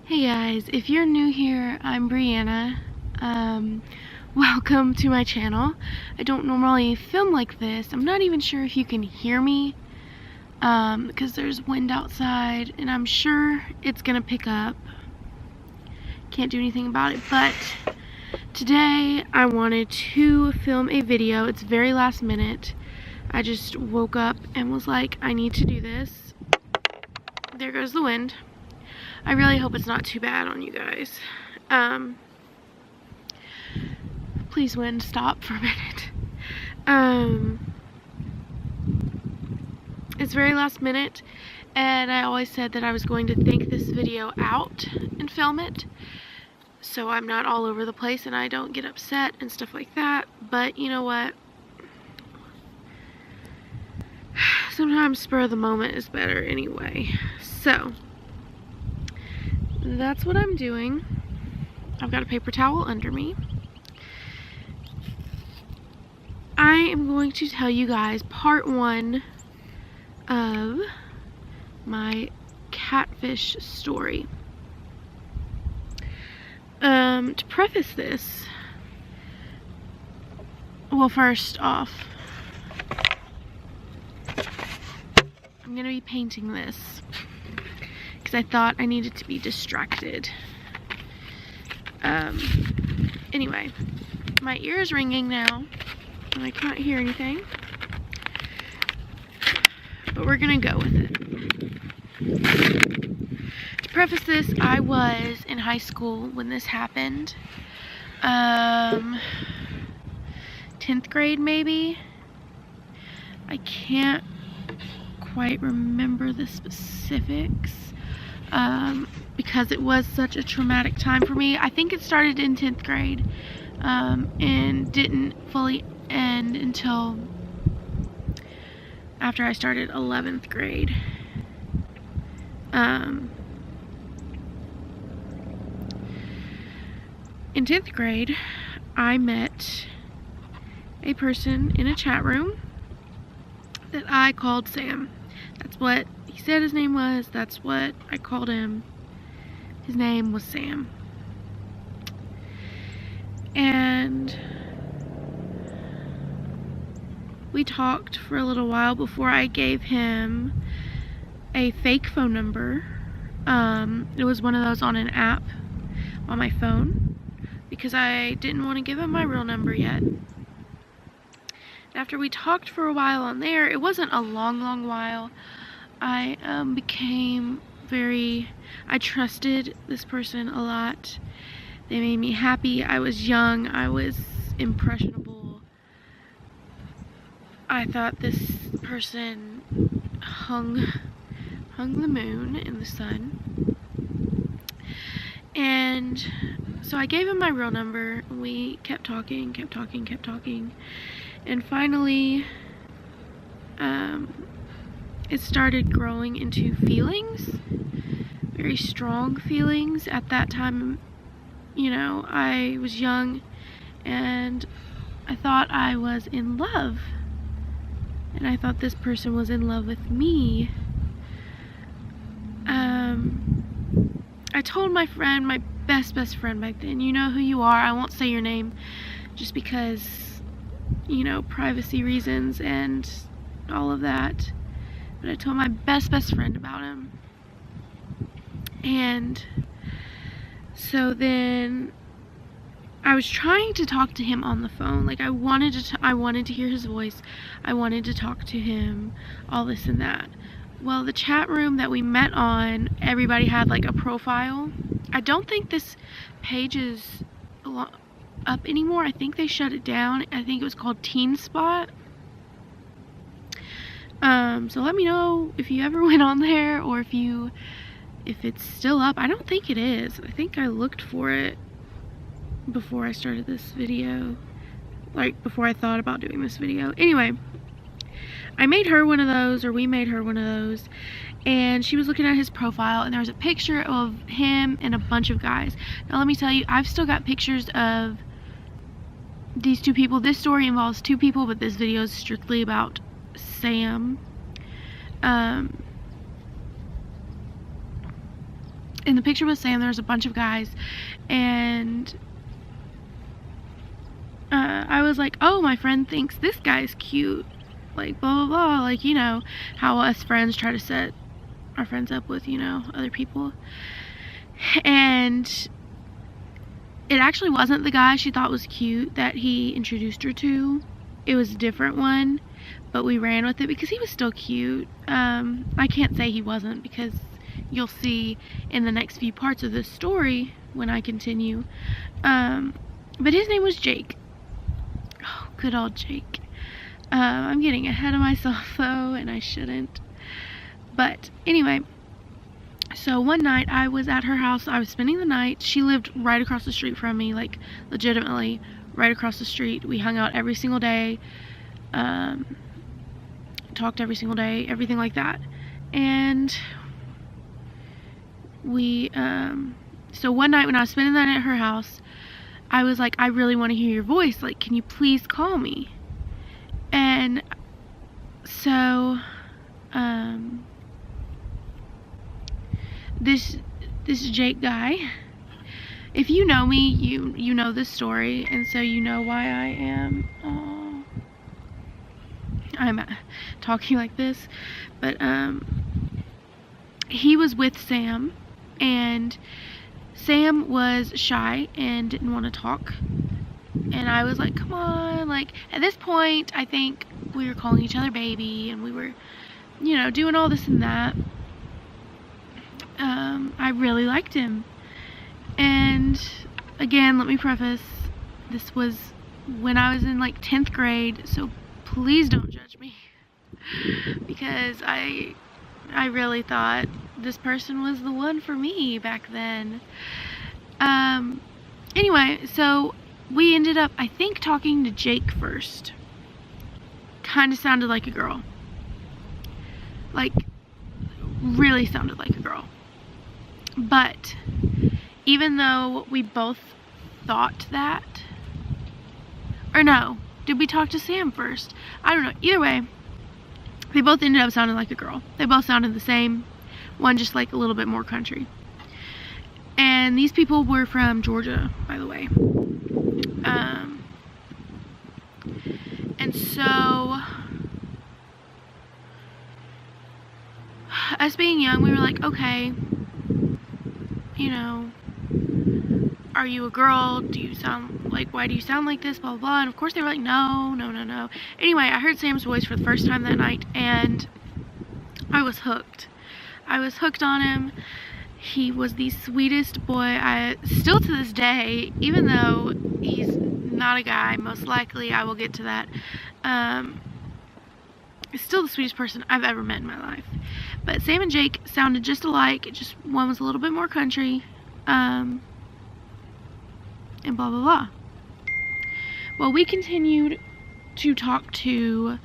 Hey guys, if you're new here, I'm Brianna. Welcome to my channel. I don't normally film like this. I'm not even sure if you can hear me, because there's wind outside, and I'm sure it's gonna pick up. Can't do anything about it, but today I wanted to film a video. It's very last minute. I just woke up and was like, I need to do this. There goes the wind. I really hope it's not too bad on you guys. Please, wind, stop for a minute. It's very last minute, and I always said that I was going to think this video out and film it, so I'm not all over the place and I don't get upset and stuff like that. But you know what? Sometimes spur of the moment is better anyway. So that's what I'm doing. I've got a paper towel under me. I am going to tell you guys part one of my catfish story. To preface this, well, first off, I'm gonna be painting this because I thought I needed to be distracted. Anyway, my ear is ringing now and I can't hear anything, but we're gonna go with it. To preface this, I was in high school when this happened. 10th grade maybe? I can't quite remember the specifics, because it was such a traumatic time for me. I think it started in 10th grade, and didn't fully end until after I started 11th grade. In 10th grade, I met a person in a chat room that I called Sam. That's what he said his name was. That's what I called him. His name was Sam. And we talked for a little while before I gave him a fake phone number. It was one of those on an app on my phone because I didn't want to give him my real number yet. After we talked for a while on there, it wasn't a long while, I I trusted this person a lot. They made me happy. I was young, I was impressionable. I thought this person hung the moon in the sun. And so I gave him my real number. We kept talking. And finally, it started growing into feelings, very strong feelings. At that time, you know, I was young and I thought I was in love. And I thought this person was in love with me. I told my friend, my best friend back then, you know who you are, I won't say your name just because, you know, privacy reasons and all of that. But I told my best friend about him. And so then I was trying to talk to him on the phone. Like I wanted to hear his voice. I wanted to talk to him, all this and that. Well, the chat room that we met on, everybody had like a profile. I don't think this page is up anymore. I think they shut it down. I think it was called Teen Spot. So let me know if you ever went on there or if it's still up. I don't think it is. I think I looked for it before I started this video, like before I thought about doing this video. Anyway, I made her one of those, or we made her one of those, and she was looking at his profile and there was a picture of him and a bunch of guys. Now let me tell you, I've still got pictures of these two people. This story involves two people, but this video is strictly about Sam. in the picture with Sam, there was a bunch of guys, and I was like, oh, my friend thinks this guy's cute, like blah blah blah, like, you know how us friends try to set our friends up with, you know, other people. And it actually wasn't the guy she thought was cute that he introduced her to. It was a different one, but we ran with it because he was still cute. I can't say he wasn't, because you'll see in the next few parts of this story when I continue. But his name was Jake. Oh, good old Jake. I'm getting ahead of myself though, and I shouldn't. But anyway, so one night I was at her house. I was spending the night. She lived right across the street from me, like legitimately right across the street. We hung out every single day, talked every single day, everything like that. And we, so one night when I was spending the night at her house, I was like, I really want to hear your voice. Like, can you please call me? And so, this Jake guy, if you know me, you know this story, and so you know why I'm talking like this. But he was with Sam, and Sam was shy and didn't want to talk, and I was like, come on. Like, at this point I think we were calling each other baby, and we were, you know, doing all this and that. I really liked him. And again, let me preface, this was when I was in like 10th grade, so please don't judge me, because I really thought this person was the one for me back then. Anyway, so we ended up, I think, talking to Jake first. Kind of sounded like a girl. Like, really sounded like a girl. But even though we both thought that, or no, did we talk to Sam first? I don't know. Either way, they both ended up sounding like a girl. They both sounded the same. One just like a little bit more country. And these people were from Georgia, by the way. And so, us being young, we were like, okay, you know, are you a girl? Do you sound like, why do you sound like this? Blah, blah, blah. And of course they were like, no. Anyway, I heard Sam's voice for the first time that night, and I was hooked. I was hooked on him. He was the sweetest boy. Still to this day, even though he's not a guy, most likely I will get to that, still the sweetest person I've ever met in my life. But Sam and Jake sounded just alike, just one was a little bit more country, and blah blah blah. Well, we continued to talk to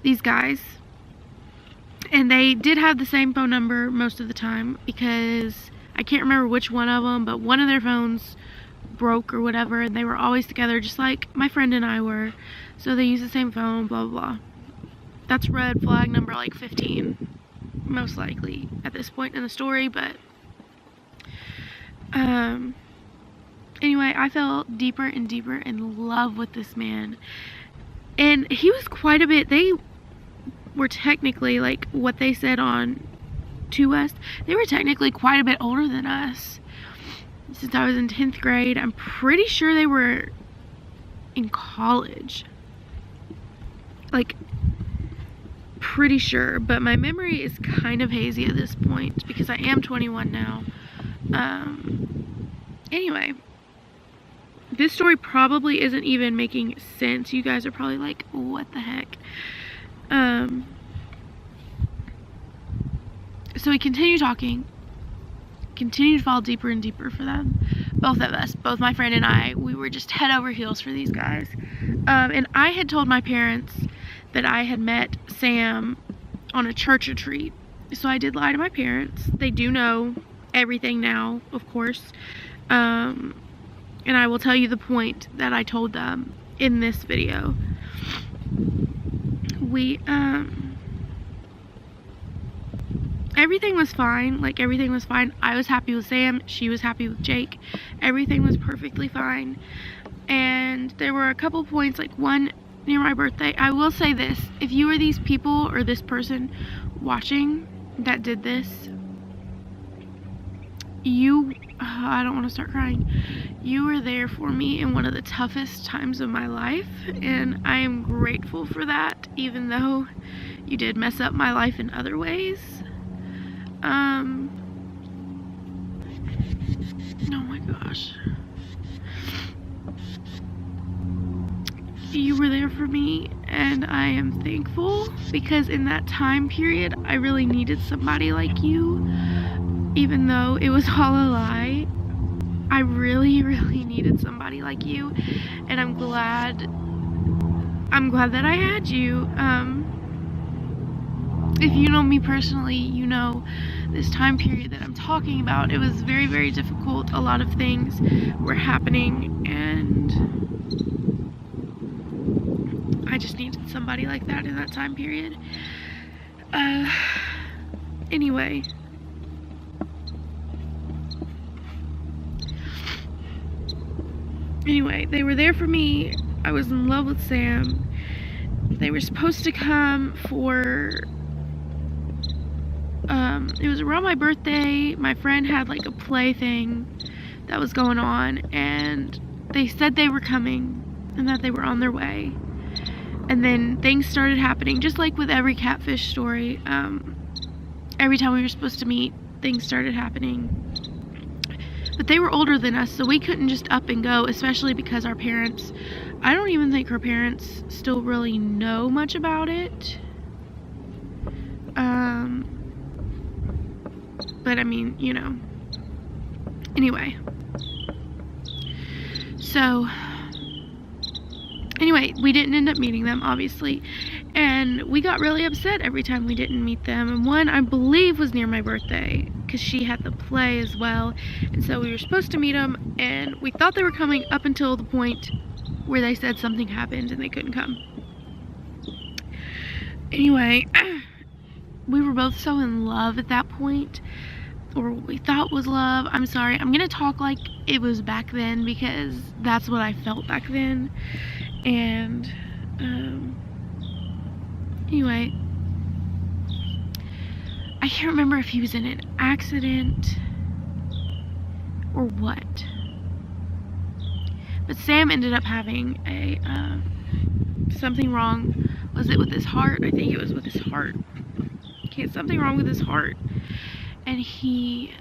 these guys, and they did have the same phone number most of the time, because I can't remember which one of them, but one of their phones broke or whatever, and they were always together, just like my friend and I were, so they used the same phone, blah blah blah. That's red flag number like 15, most likely at this point in the story. But anyway, I fell deeper and deeper in love with this man, and he was quite a bit, they were technically, like what they said on to us, they were technically quite a bit older than us. Since I was in 10th grade, I'm pretty sure they were in college. Like, pretty sure, but my memory is kind of hazy at this point because I am 21 now. Anyway, this story probably isn't even making sense. You guys are probably like, what the heck? So we continue talking, continue to fall deeper and deeper for them. Both of us, both my friend and I, we were just head over heels for these guys. And I had told my parents that I had met Sam on a church retreat. So I did lie to my parents. They do know everything now, of course. And I will tell you the point that I told them in this video. everything was fine. Like, everything was fine. I was happy with Sam. She was happy with Jake. Everything was perfectly fine. And there were a couple points, like one near my birthday. I will say this. If you were these people or this person watching that did this, I don't want to start crying. You were there for me in one of the toughest times of my life, and I am grateful for that, even though you did mess up my life in other ways. Oh my gosh. You were there for me, and I am thankful, because in that time period, I really needed somebody like you. Even though it was all a lie, I really, really needed somebody like you, and I'm glad that I had you. If you know me personally, you know this time period that I'm talking about. It was very, very difficult. A lot of things were happening, and I just needed somebody like that in that time period. Anyway, they were there for me. I was in love with Sam. They were supposed to come for, it was around my birthday. My friend had like a play thing that was going on, and they said they were coming and that they were on their way. And then things started happening, just like with every Catfish story. Every time we were supposed to meet, things started happening. But they were older than us, so we couldn't just up and go, especially because our parents, I don't even think her parents still really know much about it. But I mean, you know. Anyway. So, anyway, we didn't end up meeting them, obviously. And we got really upset every time we didn't meet them. And one, I believe, was near my birthday, because she had the play as well. And so we were supposed to meet them, and we thought they were coming up until the point where they said something happened and they couldn't come. Anyway, we were both so in love at that point, or what we thought was love. I'm sorry, I'm gonna talk like it was back then, because that's what I felt back then. And anyway, I can't remember if he was in an accident or what, but Sam ended up having a something wrong. Was it with his heart? I think it was with his heart. Okay, something wrong with his heart, and he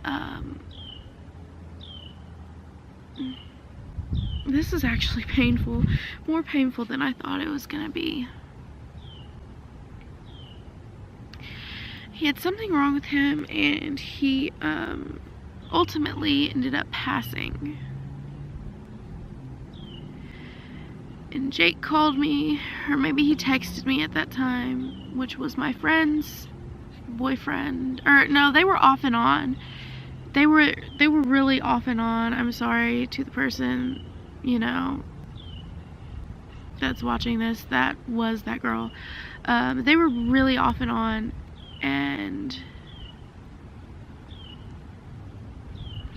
this is actually painful, more painful than I thought it was gonna be. He had something wrong with him, and he ultimately ended up passing. And Jake called me, or maybe he texted me at that time, which was my friend's boyfriend. Or no, they were off and on. They were really off and on. I'm sorry to the person, you know, that's watching this, that was that girl. They were really off and on, and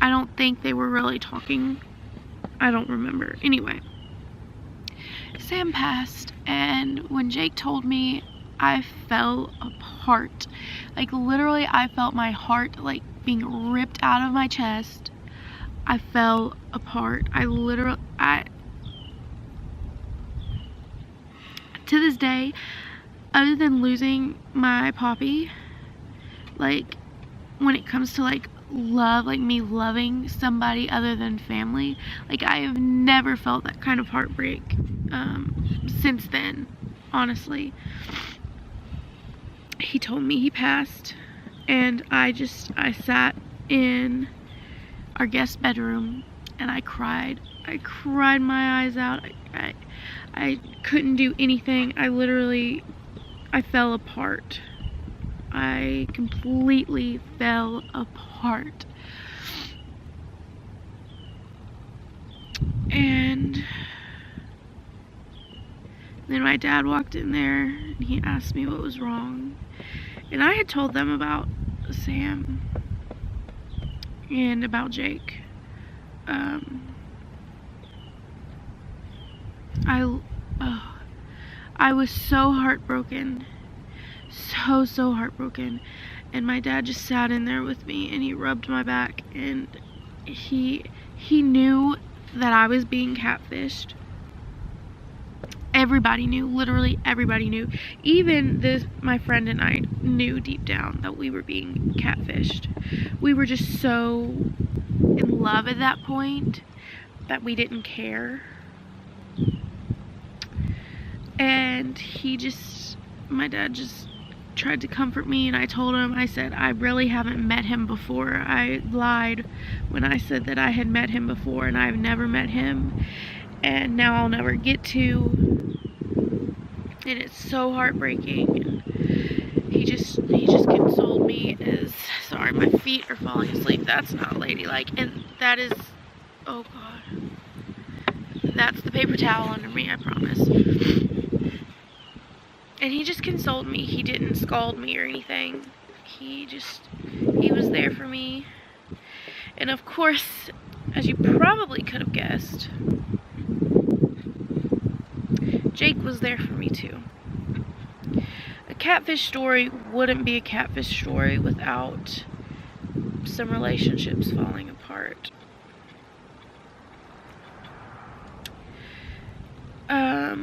I don't think they were really talking. I don't remember. Anyway, Sam passed, and when Jake told me, I fell apart. Like, literally, I felt my heart like being ripped out of my chest. I fell apart. To this day, other than losing my poppy, like, when it comes to like love, like me loving somebody other than family, like, I have never felt that kind of heartbreak since then, honestly. He told me he passed, and I sat in our guest bedroom and I cried my eyes out. I couldn't do anything. I fell apart. I completely fell apart. And then my dad walked in there and he asked me what was wrong. And I had told them about Sam and about Jake. I was so heartbroken, so heartbroken, and my dad just sat in there with me and he rubbed my back, and he knew that I was being catfished. Everybody knew, literally everybody knew. Even my friend and I knew deep down that we were being catfished. We were just so in love at that point that we didn't care. And my dad just tried to comfort me, and I told him, I said, I really haven't met him before. I lied when I said that I had met him before, and I've never met him, and now I'll never get to, and it's so heartbreaking. And he just consoled me. Sorry, my feet are falling asleep. That's not ladylike. And that is, oh God, that's the paper towel under me, I promise. And he just consoled me. He didn't scold me or anything. He was there for me. And of course, as you probably could have guessed, Jake was there for me too. A catfish story wouldn't be a catfish story without some relationships falling apart.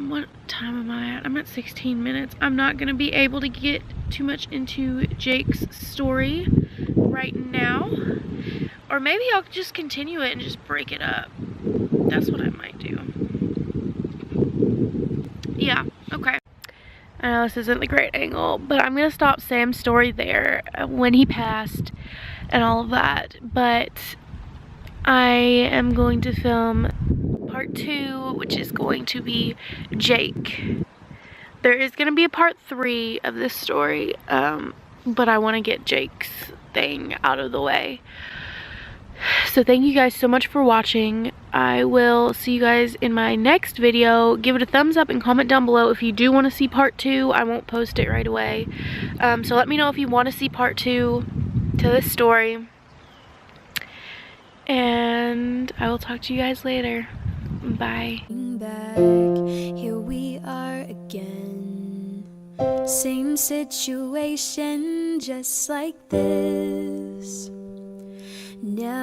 What time am I at? I'm at 16 minutes. I'm not going to be able to get too much into Jake's story right now. Or maybe I'll just continue it and just break it up. That's what I might do. Yeah, okay. I know this isn't the great angle, but I'm going to stop Sam's story there when he passed and all of that. But I am going to film part 2, which is going to be Jake. There is going to be a part 3 of this story, but I want to get Jake's thing out of the way. So thank you guys so much for watching. I will see you guys in my next video. Give it a thumbs up and comment down below if you do want to see part 2. I won't post it right away. So let me know if you want to see part 2 to this story. And I will talk to you guys later. Bye. Back, here we are again. Same situation, just like this. Now